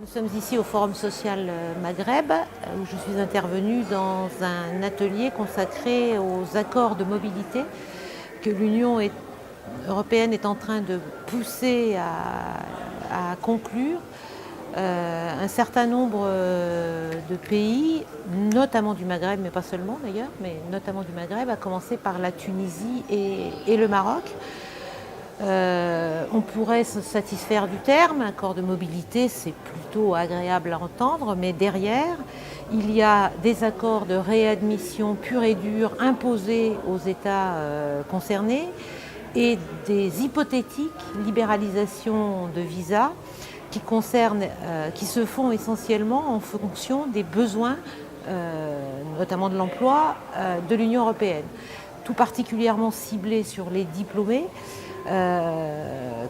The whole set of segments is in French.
Nous sommes ici au Forum social Maghreb, où je suis intervenue dans un atelier consacré aux accords de mobilité que l'Union européenne est en train de pousser à conclure. Un certain nombre de pays, notamment du Maghreb, mais pas seulement d'ailleurs, mais notamment du Maghreb, à commencer par la Tunisie et le Maroc. On pourrait se satisfaire du terme, accord de mobilité, c'est plutôt agréable à entendre, mais derrière, il y a des accords de réadmission purs et durs imposés aux États concernés et des hypothétiques libéralisations de visas qui se font essentiellement en fonction des besoins, notamment de l'emploi, de l'Union européenne, tout particulièrement ciblés sur les diplômés.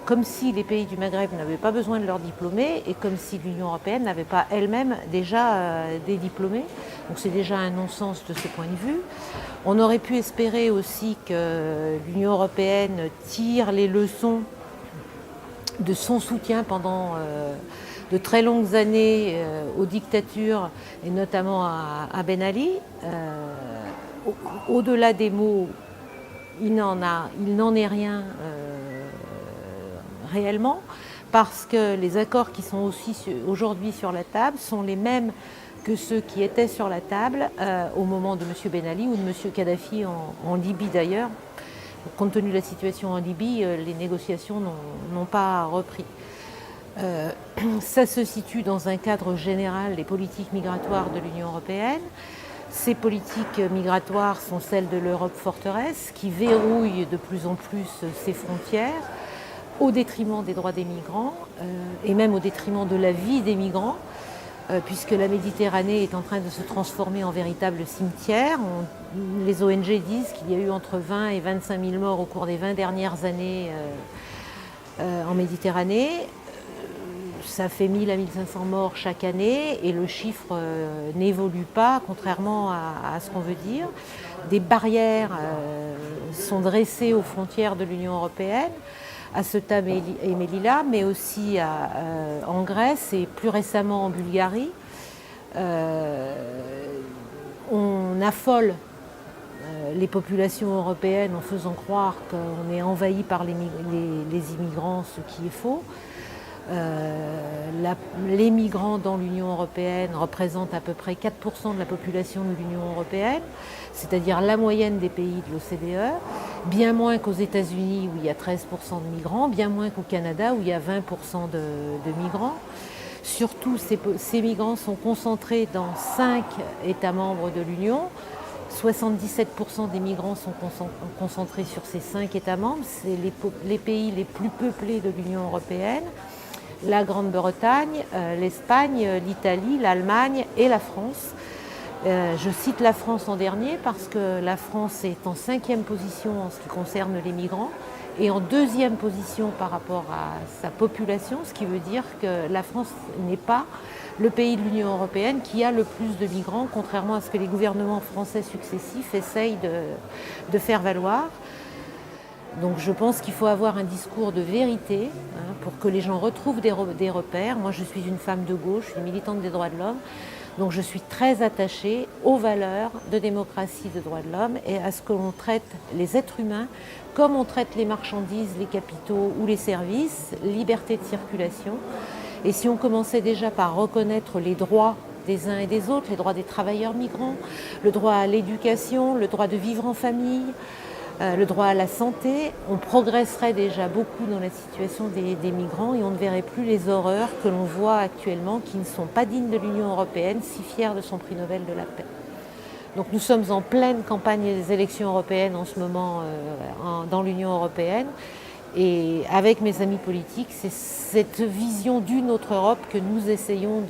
Comme si les pays du Maghreb n'avaient pas besoin de leurs diplômés et comme si l'Union européenne n'avait pas elle-même déjà des diplômés. Donc c'est déjà un non-sens de ce point de vue. On aurait pu espérer aussi que l'Union européenne tire les leçons de son soutien pendant de très longues années aux dictatures et notamment à Ben Ali. Au-delà des mots, il n'en est rien réellement, parce que les accords qui sont aussi aujourd'hui sur la table sont les mêmes que ceux qui étaient sur la table au moment de M. Ben Ali ou de M. Kadhafi en Libye d'ailleurs. Compte tenu de la situation en Libye, les négociations n'ont pas repris. Ça se situe dans un cadre général des politiques migratoires de l'Union européenne. Ces politiques migratoires sont celles de l'Europe forteresse qui verrouille de plus en plus ses frontières au détriment des droits des migrants et même au détriment de la vie des migrants, puisque la Méditerranée est en train de se transformer en véritable cimetière. Les ONG disent qu'il y a eu entre 20 et 25 000 morts au cours des 20 dernières années en Méditerranée. Ça fait 1000 à 1500 morts chaque année et le chiffre n'évolue pas, contrairement à ce qu'on veut dire. Des barrières sont dressées aux frontières de l'Union européenne, à Ceuta et Melilla, mais aussi en Grèce et plus récemment en Bulgarie. On affole les populations européennes en faisant croire qu'on est envahi par les immigrants, ce qui est faux. Les migrants dans l'Union européenne représentent à peu près 4% de la population de l'Union européenne, c'est-à-dire la moyenne des pays de l'OCDE, bien moins qu'aux États-Unis où il y a 13% de migrants, bien moins qu'au Canada où il y a 20% de migrants. Surtout, ces migrants sont concentrés dans 5 États membres de l'Union. 77% des migrants sont concentrés sur ces 5 États membres. C'est les pays les plus peuplés de l'Union européenne. La Grande-Bretagne, l'Espagne, l'Italie, l'Allemagne et la France. Je cite la France en dernier parce que la France est en 5e position en ce qui concerne les migrants et en 2e position par rapport à sa population, ce qui veut dire que la France n'est pas le pays de l'Union européenne qui a le plus de migrants, contrairement à ce que les gouvernements français successifs essayent de faire valoir. Donc je pense qu'il faut avoir un discours de vérité pour que les gens retrouvent des repères. Moi je suis une femme de gauche, je suis militante des droits de l'homme, donc je suis très attachée aux valeurs de démocratie, de droits de l'homme et à ce que l'on traite les êtres humains comme on traite les marchandises, les capitaux ou les services, liberté de circulation. Et si on commençait déjà par reconnaître les droits des uns et des autres, les droits des travailleurs migrants, le droit à l'éducation, le droit de vivre en famille, le droit à la santé, on progresserait déjà beaucoup dans la situation des migrants et on ne verrait plus les horreurs que l'on voit actuellement qui ne sont pas dignes de l'Union européenne, si fière de son prix Nobel de la paix. Donc nous sommes en pleine campagne des élections européennes en ce moment dans l'Union européenne et avec mes amis politiques, c'est cette vision d'une autre Europe que nous essayons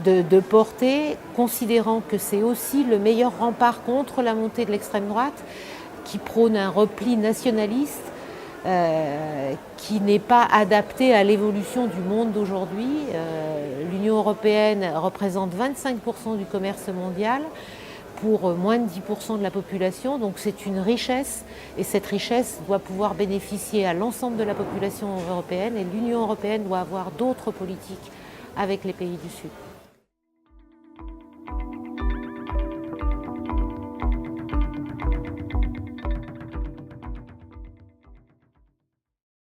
de porter, considérant que c'est aussi le meilleur rempart contre la montée de l'extrême droite qui prône un repli nationaliste qui n'est pas adapté à l'évolution du monde d'aujourd'hui. L'Union européenne représente 25% du commerce mondial pour moins de 10% de la population, donc c'est une richesse et cette richesse doit pouvoir bénéficier à l'ensemble de la population européenne et l'Union européenne doit avoir d'autres politiques avec les pays du Sud.